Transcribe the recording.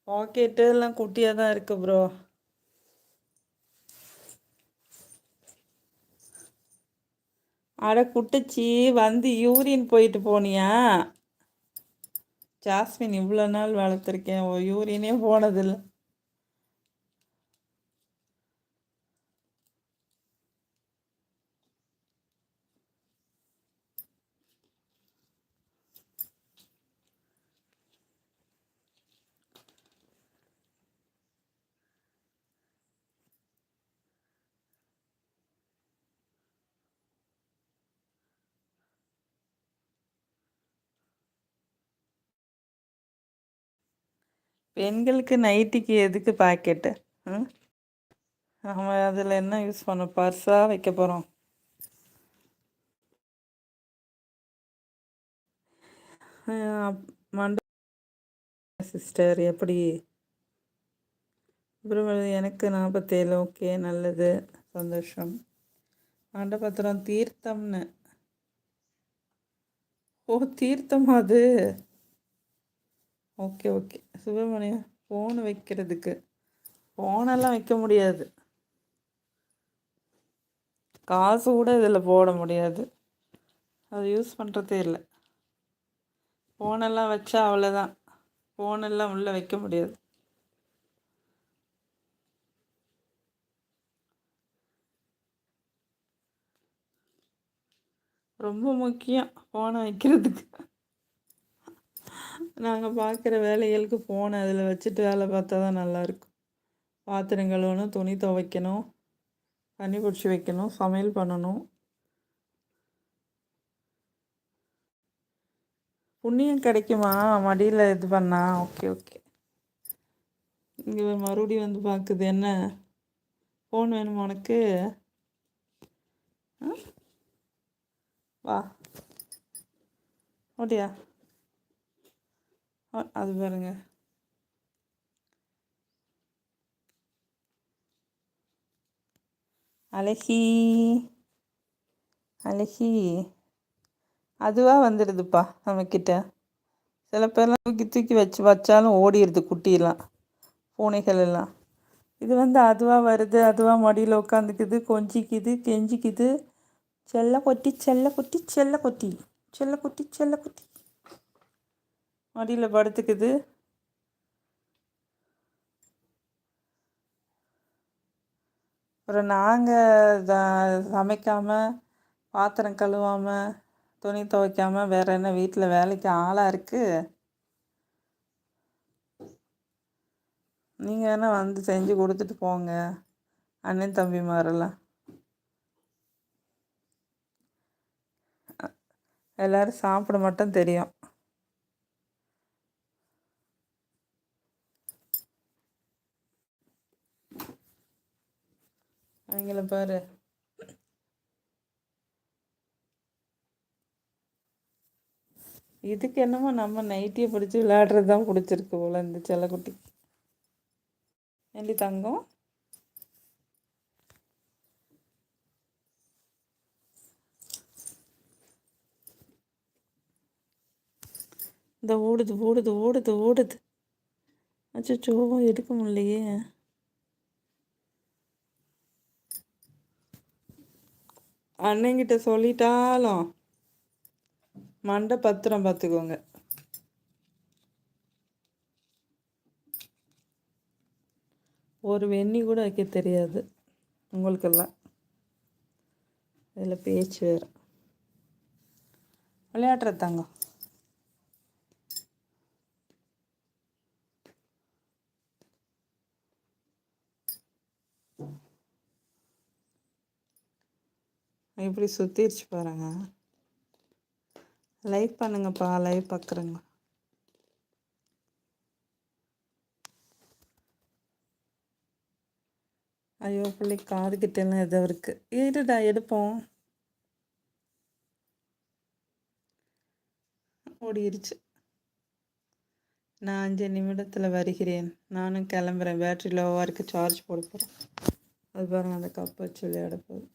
Packet எல்லாம் குட்டியாக தான் இருக்கு ப்ரோ. அட குட்டிச்சி, வந்து யூரின் போயிட்டு போனியா? ஜாஸ்மின் இவ்வளோ நாள் வளர்த்துருக்கேன், யூரினே போனதில்லை. பெண்களுக்கு நைட்டிக்கு எதுக்கு பாக்கெட்டு? ம், நம்ம அதில் என்ன யூஸ் பண்ண, பர்ஸாக வைக்க போகிறோம்? மண்ட சிஸ்டர் எப்படி? அப்புறம் எனக்கு 47. ஓகே, நல்லது, சந்தோஷம். மண்டபத்திரம் தீர்த்தம்னு. ஓ, தீர்த்தமா அது? Okay okay. சுப்பிரமணியம், ஃபோனு வைக்கிறதுக்கு. ஃபோனெல்லாம் வைக்க முடியாது, காசு கூட இதில் போட முடியாது, அது யூஸ் பண்ணுறதே இல்லை. ஃபோனெல்லாம் வச்சா அவ்வளோதான், ஃபோனெல்லாம் உள்ளே வைக்க முடியாது. ரொம்ப முக்கியம் ஃபோனை வைக்கிறதுக்கு. நாங்கள் பார்க்குற வேலைகளுக்கு ஃபோனை அதில் வச்சுட்டு வேலை பார்த்தா தான் நல்லாயிருக்கும். பாத்திரம் கழுவணும், துணி துவைக்கணும், தண்ணி பிடிச்சி வைக்கணும், சமையல் பண்ணணும். புண்ணியம் கிடைக்குமா மடியில் இது பண்ணா? Okay okay. இங்கே மறுபடியும் வந்து பார்க்குது, என்ன ஃபோன் வேணுமா உனக்கு? வா, ஓடியா. அது பாருங்க, அழகி அழகி அதுவாக வந்துடுதுப்பா நம்மக்கிட்ட. சில பேர்லாம் தூக்கி தூக்கி வச்சாலும் ஓடிடுது குட்டியெல்லாம், பூனைகள் எல்லாம். இது வந்து அதுவாக வருது, அதுவாக மடியில் உட்காந்துக்குது, கொஞ்சிக்குது, கெஞ்சிக்குது. செல்ல கொட்டி செல்ல கொட்டி செல்ல கொட்டி செல்ல கொட்டி செல்ல கொட்டி மடியில் படுத்துக்குது. அப்புறம் நாங்கள் சமைக்காமல், பாத்திரம் கழுவாமல், துணி துவைக்காமல் வேறு என்ன வீட்டில் வேலைக்கு ஆளாக இருக்குது? நீங்கள் வேணால் வந்து செஞ்சு கொடுத்துட்டு போங்க, அண்ணன் தம்பிமாரெல்லாம். எல்லோரும் சாப்பிட மட்டும் தெரியும். அவங்கள பாரு, இதுக்கு என்னமோ நம்ம நைட்டியை பிடிச்சி விளையாடுறது தான் பிடிச்சிருக்கு போல இந்த செல்லக்குட்டி. ஏண்டி தங்கம்? இந்த ஓடுது ஓடுது ஓடுது ஓடுது. அச்சோ, எடுக்க முடியலையே. அண்ணங்கிட்ட சொல்லிட்டாலும் மண்டை பத்திரம் பார்த்துக்கோங்க. ஒரு வெண்ணி கூட வைக்க தெரியாது உங்களுக்கெல்லாம். இதில் பேச்சு வேறு. விளையாடுறதாங்க. இப்படி சுற்றிடுச்சு பாருங்க. லைக் பண்ணுங்கப்பா, லைவ் பார்க்குறேங்க. ஐயோ, பிள்ளை காதுகிட்டலாம் எதோ இருக்குது. இருடா, எடுப்போம். ஓடிடுச்சு. நான் 5 நிமிடத்தில் வருகிறேன். நானும் கிளம்புறேன். பேட்ரி லோவாக இருக்குது, சார்ஜ் போட போகிறேன். அது பாருங்கள், அந்த கப்பை வச்சு விளையாட போகுது.